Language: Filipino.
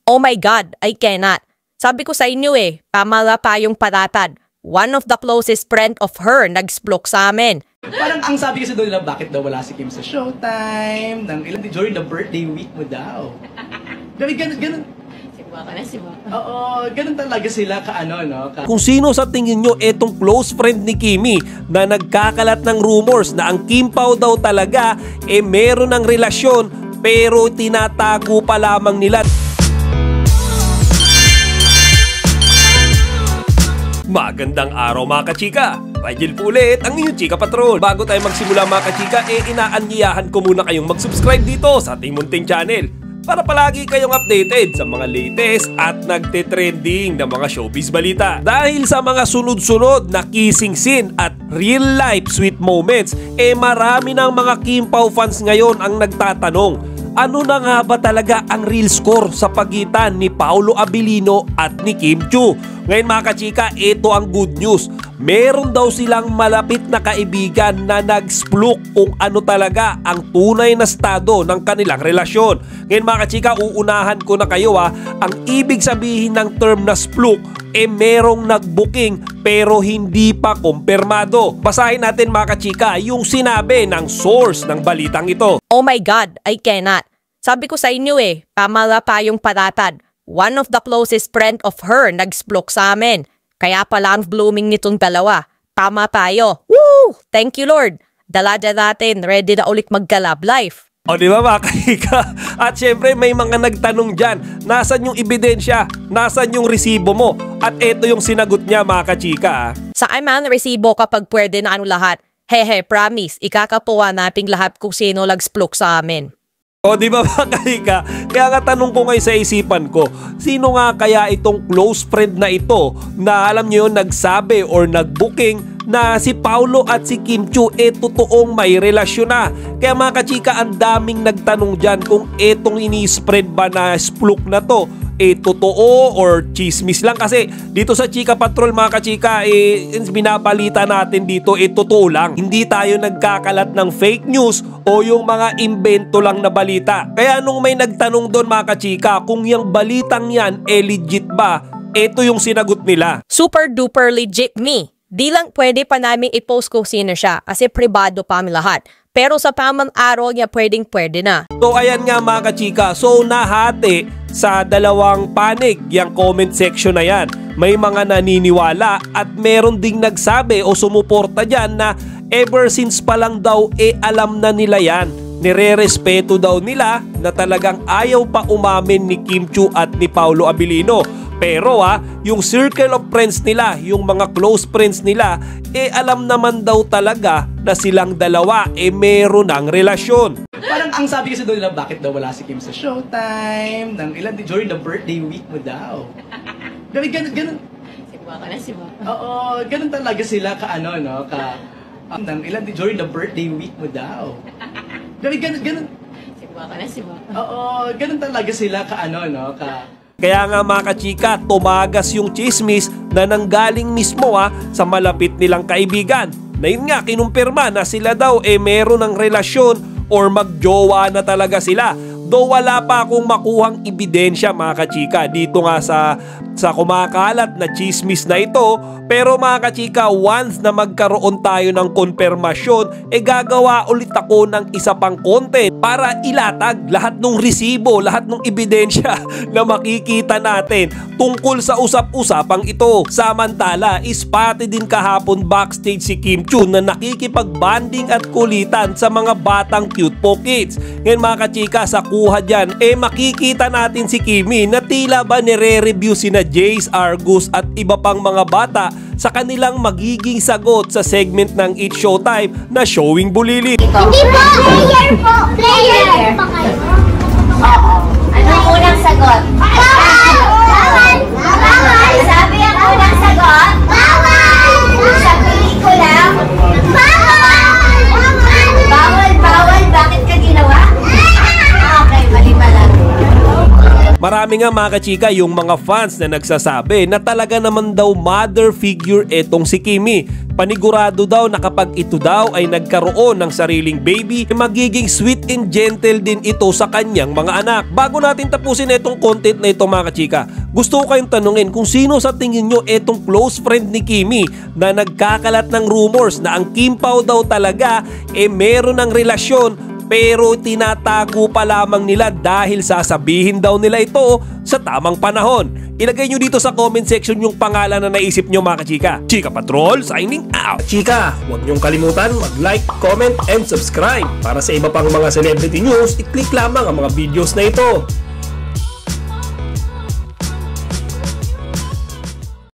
Oh my God, I cannot. Sabi ko sa inyo pamala pa yung paratad. One of the closest friend of her nag-splok sa amin. Parang ang sabi kasi doon nila, bakit daw wala si Kim sa Showtime? During the birthday week mo daw. Ganun. Siba ka na, siba. Oo, ganun talaga sila no? Kung sino sa tingin nyo etong close friend ni Kimi na nagkakalat ng rumors na ang Kim Pao daw talaga meron ng relasyon pero tinatago pa lamang nila. Magandang araw mga kachika! Rigel po ulit ang inyong Chika Patrol. Bago tayo magsimula mga kachika, inaanyayahan ko muna kayong mag-subscribe dito sa ating munting channel para palagi kayong updated sa mga latest at nagte-trending na mga showbiz balita. Dahil sa mga sunod-sunod na kissing scene at real life sweet moments, marami ng mga Kim Pao fans ngayon ang nagtatanong, ano na nga ba talaga ang real score sa pagitan ni Paolo Abilino at ni Kim Chiu? Ngayon mga kachika, ito ang good news. Meron daw silang malapit na kaibigan na nag-splok kung ano talaga ang tunay na estado ng kanilang relasyon. Ngayon mga kachika, uunahan ko na kayo ang ibig sabihin ng term na splok merong nag-booking pero hindi pa kumpirmado. Basahin natin mga kachika yung sinabi ng source ng balitang ito. Oh my God, I cannot. Sabi ko sa inyo pamala pa yung paratad. One of the closest friend of her nag-splok sa amin. Kaya pala ang blooming nitong dalawa. Tama tayo. Woo! Thank you Lord. Dala-dala natin, ready na ulit mag-love life. O di ba mga kachika? At syempre may mga nagtanong dyan, nasan yung ebidensya? Nasan yung resibo mo? At ito yung sinagot niya mga kachika. Saan man resibo kapag pwede na lahat? Hehe, promise, ikakapuwa nating lahat kung sino nag-splok sa amin. O di ba mga kachika? Kaya nga tanong ko ngayon sa isipan ko, sino nga kaya itong close friend na ito na alam nyo yun nagsabi or nag-booking na si Paolo at si Kim Chiu totoong may relasyon na. Kaya mga kachika, ang daming nagtanong dyan kung etong ini-spread ba na splok na to totoo or chismis lang. Kasi dito sa Chika Patrol mga kachika, binabalita natin dito totoo lang. Hindi tayo nagkakalat ng fake news o yung mga imbento lang na balita. Kaya nung may nagtanong doon mga kachika kung yung balitang yan legit ba, ito yung sinagot nila. Super duper legit me. Di lang pwede pa namin i-post kung sino siya kasi pribado pa kami lahat. Pero sa tamang araw niya pwede na. So ayan nga mga kachika, so nahati sa dalawang panig yung comment section na yan. May mga naniniwala at meron ding nagsabi o sumuporta dyan na ever since pa lang daw alam na nila yan. Nire-respeto daw nila na talagang ayaw pa umamin ni Kim Chiu at ni Paolo Abilino. Pero yung circle of friends nila, yung mga close friends nila, alam naman daw talaga na silang dalawa meron ng relasyon. Parang ang sabi kasi doon nila, bakit daw wala si Kim sa Showtime? During the birthday week mo daw. Ganun. Siba ka na, siba. Oo, ganun talaga sila during the birthday week mo daw. Ganun. Siba ka na, siba. Oo, ganun talaga sila Kaya nga mga kachika, tumagas yung chismis na nanggaling mismo sa malapit nilang kaibigan. Na yun nga, kinumpirma na sila daw meron ng relasyon or magjowa na talaga sila. Though wala pa akong makuhang ebidensya mga kachika dito nga sa kumakalat na chismis na ito. Pero mga kachika, once na magkaroon tayo ng konfirmasyon, gagawa ulit ako ng isa pang content para ilatag lahat ng resibo, lahat ng ebidensya na makikita natin tungkol sa usap-usapang ito. Samantala, ispati din kahapon backstage si Kim Chiu na nakikipag-banding at kulitan sa mga batang cute po kids. Ngayon mga kachika, sa kuha dyan, makikita natin si Kimi na tila ba nire-review sina Jace, Argus at iba pang mga bata sa kanilang magiging sagot sa segment ng It's Showtime na Showing Bulili. Hindi po! Player po! Player po kayo. Oo. Ano ang unang sagot? Bawal! Bawal! Bawal! Sabi ang unang sagot? Bawal! Sa pelikula? Bawal! Bawal, bawal. Bakit ka ginawa? Okay, mali pala. Marami Marami nga mga kachika yung mga fans na nagsasabi na talaga naman daw mother figure etong si Kimi. Panigurado daw na kapag ito daw ay nagkaroon ng sariling baby, magiging sweet and gentle din ito sa kanyang mga anak. Bago natin tapusin itong content na ito mga kachika, gusto ko kayong tanungin kung sino sa tingin nyo etong close friend ni Kimi na nagkakalat ng rumors na ang Kim Pao daw talaga meron ng relasyon pero tinatago pa lamang nila dahil sasabihin daw nila ito sa tamang panahon. Ilagay nyo dito sa comment section yung pangalan na naisip nyo mga kachika. Chika Patrol signing out! Chika, huwag nyong kalimutan mag-like, comment, and subscribe. Para sa iba pang mga celebrity news, i-click lamang ang mga videos na ito.